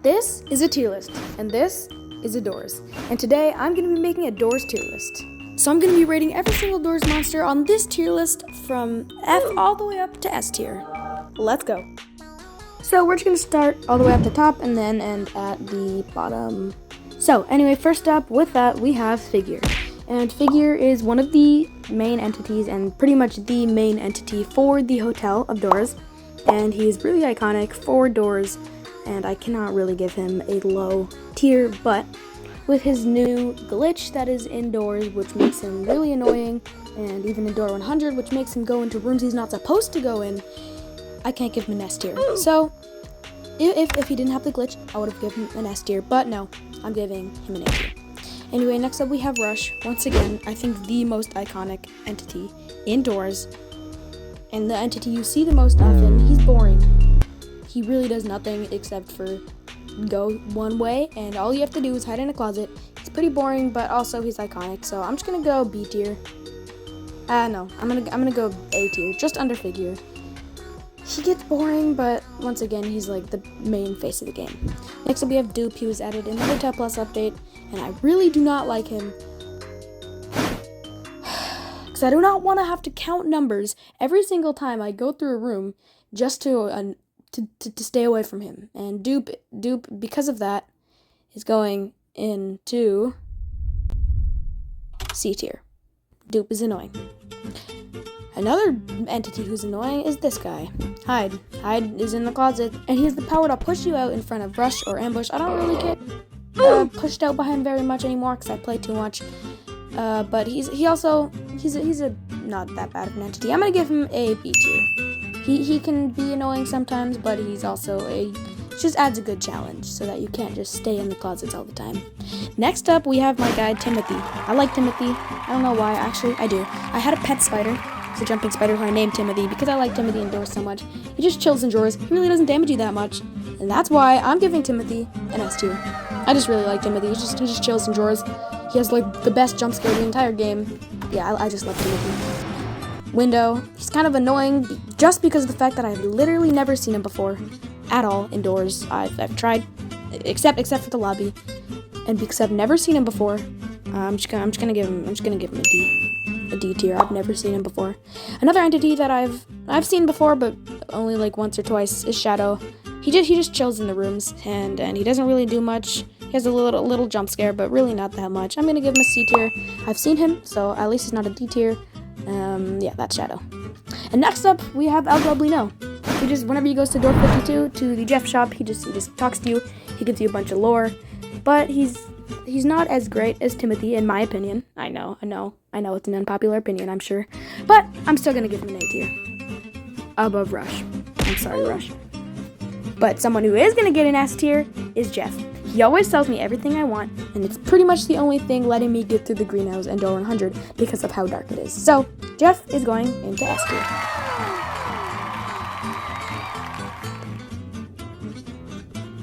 This is a tier list, and this is a Doors. And today I'm going to be making a Doors tier list. So I'm going to be rating every single Doors monster on this tier list from F all the way up to S tier. Let's go. So we're just going to start all the way at the top and then end at the bottom. So anyway, first up with that we have Figure. And Figure is one of the main entities and pretty much the main entity for the Hotel of Doors. And he's really iconic for Doors, and I cannot really give him a low tier, but with his new glitch that is indoors, which makes him really annoying, and even in Door 100, which makes him go into rooms he's not supposed to go in, I can't give him an S tier. So if he didn't have the glitch, I would have given him an S tier, but no, I'm giving him an A tier. Anyway, next up we have Rush. Once again, I think the most iconic entity indoors, and the entity you see the most often. He's boring. He really does nothing except for go one way, and all you have to do is hide in a closet. It's pretty boring, but also he's iconic, so I'm just gonna go B tier. No, I'm gonna go A tier, just under Figure. He gets boring, but once again, he's like the main face of the game. Next up we have Dupe. He was added in the Hotel Plus update, and I really do not like him. Because I do not want to have to count numbers every single time I go through a room just to stay away from him. And Dupe, because of that, is going into C tier. Dupe is annoying. Another entity who's annoying is this guy, Hyde. Hyde is in the closet, and he has the power to push you out in front of Rush or Ambush. I don't really get pushed out by him very much anymore because I play too much. But he's a not that bad of an entity. I'm gonna give him a B tier. He can be annoying sometimes, but he's also just adds a good challenge so that you can't just stay in the closets all the time. Next up, we have my guy Timothy. I like Timothy. I don't know why. Actually, I do. I had a pet spider. It's a jumping spider who I named Timothy because I like Timothy in Doors so much. He just chills in drawers. He really doesn't damage you that much, and that's why I'm giving Timothy an S tier. I just really like Timothy. He just chills in drawers. He has like the best jump scare in the entire game. Yeah, I just love Timothy. Window. He's kind of annoying just because of the fact that I've literally never seen him before at all indoors. I've tried, except for the lobby, and because I've never seen him before, I'm just gonna give him a D tier. I've never seen him before. Another entity that I've seen before, but only like once or twice, is Shadow. He just chills in the rooms, and he doesn't really do much. He has a little jump scare, but really not that much. I'm gonna give him a C tier. I've seen him, so at least he's not a D tier. Yeah, that's Shadow. And next up, we have El Goblino. He just, whenever he goes to Door 52, to the Jeff shop, he just talks to you. He gives you a bunch of lore, but he's not as great as Timothy, in my opinion. I know, it's an unpopular opinion, I'm sure, but I'm still gonna give him an A tier. Above Rush. I'm sorry, Rush. But someone who is gonna get an S tier is Jeff. He always tells me everything I want, and it's pretty much the only thing letting me get through the greenhouse and Door 100 because of how dark it is. So, Jeff is going into S tier.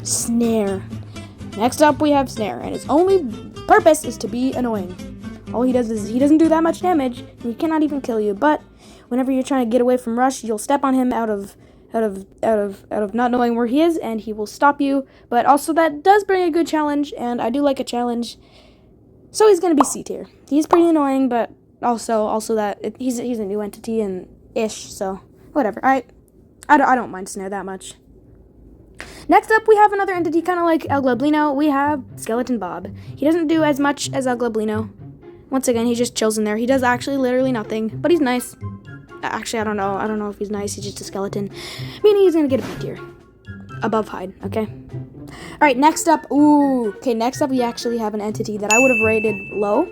Snare. Next up we have Snare, and his only purpose is to be annoying. All he does is he doesn't do that much damage, and he cannot even kill you, but whenever you're trying to get away from Rush, you'll step on him out of not knowing where he is, and he will stop you. But also that does bring a good challenge, and I do like a challenge, so he's gonna be C tier. He's pretty annoying, but also that he's a new entity and ish, so whatever. I don't mind Snare that much. Next up, we have another entity kind of like El Goblino. We have Skeleton Bob. He doesn't do as much as El Goblino. Once again, he just chills in there. He does actually literally nothing, but he's nice. Actually, I don't know if he's nice. He's just a skeleton. Meaning he's gonna get a B tier. Above Hyde, okay? Alright, next up, next up we actually have an entity that I would have rated low.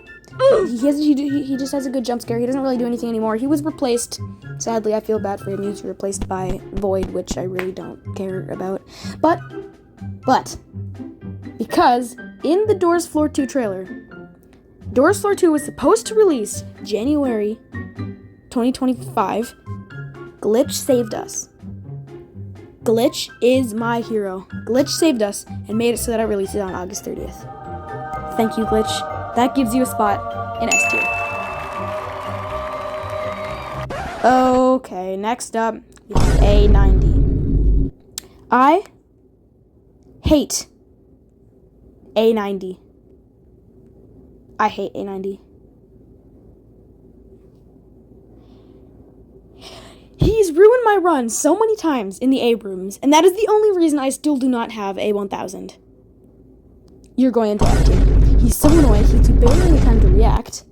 He just has a good jump scare. He doesn't really do anything anymore. He was replaced. Sadly, I feel bad for him. He was replaced by Void, which I really don't care about. But, because in the Doors Floor 2 trailer, Doors Floor 2 was supposed to release January 2025. Glitch saved us. Glitch is my hero. Glitch saved us and made it so that I released it on August 30th. Thank you, Glitch. That gives you a spot in S tier. Okay, next up, we have A90. I hate A90. I hate A90. He's ruined my run so many times in the A rooms, and that is the only reason I still do not have A1000. You're going into F tier. He's so annoying, he has barely any time to react.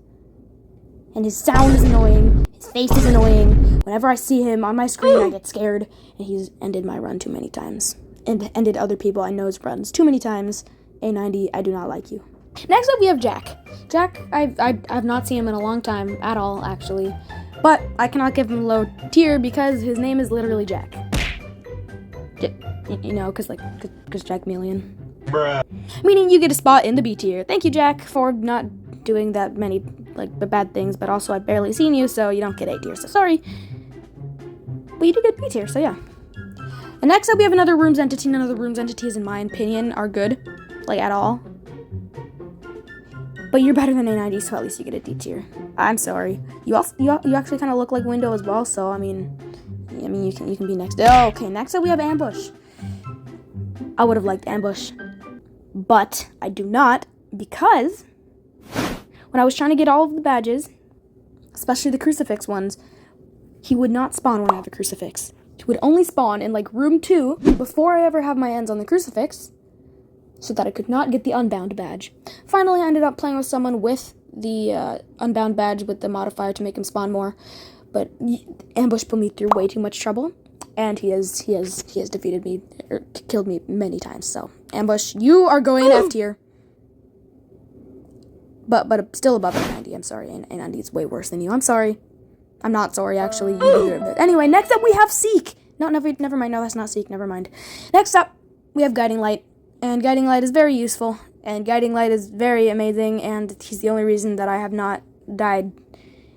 And his sound is annoying, his face is annoying. Whenever I see him on my screen, I get scared. And he's ended my run too many times. And ended other people I know's runs too many times. A90, I do not like you. Next up, we have Jack. Jack, I've not seen him in a long time at all, actually. But I cannot give him low tier because his name is literally Jack. You know, because Jack Million. Bruh. Meaning you get a spot in the B tier. Thank you, Jack, for not doing that many bad things, but also I've barely seen you, so you don't get A tier, so sorry. But you do get B tier, so yeah. And next up, we have another rooms entity. None of the rooms entities, in my opinion, are good, at all. But you're better than A90, so at least you get a D tier. I'm sorry. You actually kind of look like Window as well, so I mean you can be next. Oh, okay, next up we have Ambush. I would have liked Ambush, but I do not, because when I was trying to get all of the badges, especially the crucifix ones, he would not spawn when I have a crucifix. He would only spawn in room 2 before I ever have my hands on the crucifix, so that I could not get the Unbound badge. Finally, I ended up playing with someone with the Unbound badge with the modifier to make him spawn more, but Ambush put me through way too much trouble, and he has defeated me, or killed me many times, so Ambush, you are going in F tier. But still above A90, I'm sorry, A90 is way worse than you, I'm sorry. I'm not sorry, actually, you deserve it. Anyway, next up we have Seek. No, never mind, no, that's not Seek, never mind. Next up, we have Guiding Light. And Guiding Light is very useful, and Guiding Light is very amazing, and he's the only reason that I have not died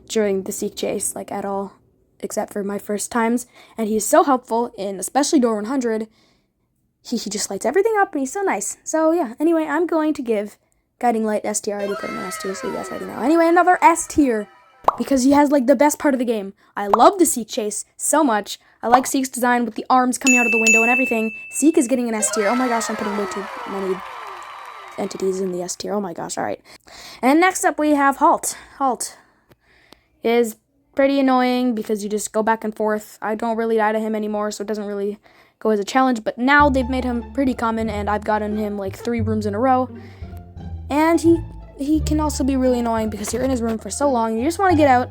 during the Seek chase, at all, except for my first times. And he's so helpful in especially Door 100. He just lights everything up, and he's so nice. So yeah, anyway, I'm going to give Guiding Light S tier. I already put him in S tier, so you guys already know. Anyway, another S tier, because he has the best part of the game. I love the Seek chase so much. I like Seek's design with the arms coming out of the window and everything. Seek is getting an S tier. Oh my gosh, I'm putting way too many entities in the S tier. Oh my gosh, alright. And next up we have Halt. Halt is pretty annoying because you just go back and forth. I don't really die to him anymore, so it doesn't really go as a challenge. But now they've made him pretty common, and I've gotten him 3 rooms in a row. And he can also be really annoying because you're in his room for so long, and you just want to get out.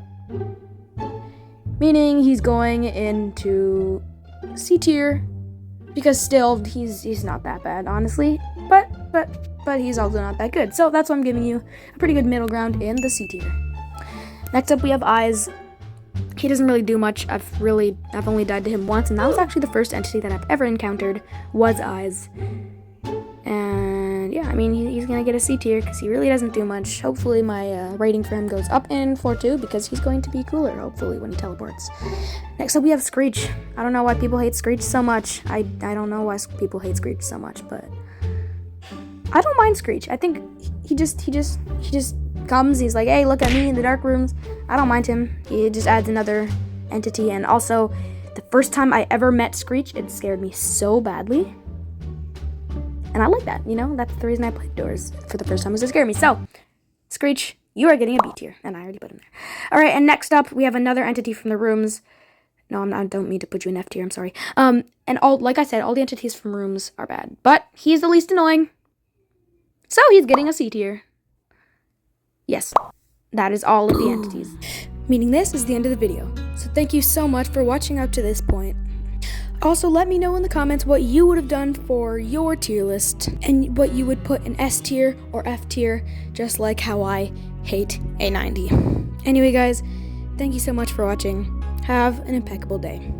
Meaning he's going into C tier, because still he's not that bad, honestly, but he's also not that good. So that's why I'm giving you a pretty good middle ground in the C tier. Next up we have Eyes. He doesn't really do much. I've only died to him once, and that was actually the first entity that I've ever encountered was Eyes. And yeah, I mean, he's gonna get a C tier because he really doesn't do much. Hopefully my rating for him goes up in floor 2 because he's going to be cooler, hopefully, when he teleports. Next up we have Screech. I don't know why people hate Screech so much. I don't know why people hate Screech so much, but I don't mind Screech. I think he just comes, he's like, hey, look at me in the dark rooms. I don't mind him. He just adds another entity, and also the first time I ever met Screech, it scared me so badly. And I like that, that's the reason I played Doors for the first time, was to scare me. So, Screech, you are getting a B tier, and I already put him there. Alright, and next up, we have another entity from the rooms. No, I don't mean to put you in F tier, I'm sorry. And like I said, all the entities from rooms are bad. But he's the least annoying. So, he's getting a C tier. Yes, that is all of the entities. Meaning this is the end of the video. So thank you so much for watching up to this point. Also, let me know in the comments what you would have done for your tier list and what you would put in S tier or F tier, just like how I hate A90. Anyway, guys, thank you so much for watching. Have an impeccable day.